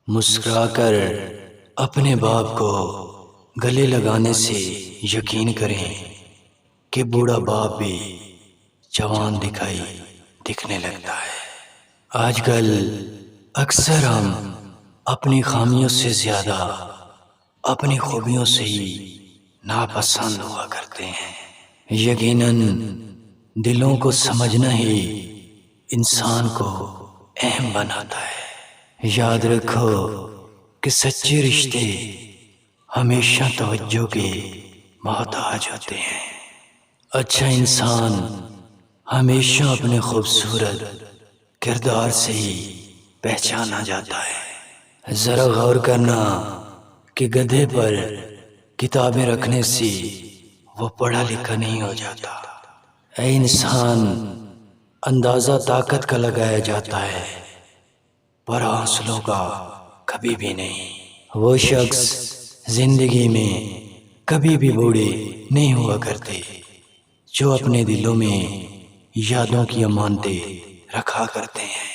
مسکرا کر اپنے باپ کو گلے لگانے سے یقین کریں کہ بوڑھا باپ بھی جوان دکھنے لگتا ہے۔ آج کل اکثر ہم اپنی خامیوں سے زیادہ اپنی خوبیوں سے ہی ناپسند ہوا کرتے ہیں۔ یقیناً دلوں کو سمجھنا ہی انسان کو اہم بناتا ہے۔ یاد رکھو کہ سچے رشتے ہمیشہ توجہ کے محتاج ہوتے ہیں۔ اچھا انسان ہمیشہ اپنے خوبصورت کردار سے ہی پہچانا جاتا ہے۔ ذرا غور کرنا کہ گدھے پر کتابیں رکھنے سے وہ پڑھا لکھا نہیں ہو جاتا۔ اے انسان، اندازہ طاقت کا لگایا جاتا ہے پر حوصلوں کا کبھی بھی نہیں۔ وہ شخص زندگی میں کبھی بھی بوڑھے نہیں ہوا کرتے جو اپنے دلوں میں یادوں کی امانتیں رکھا کرتے ہیں۔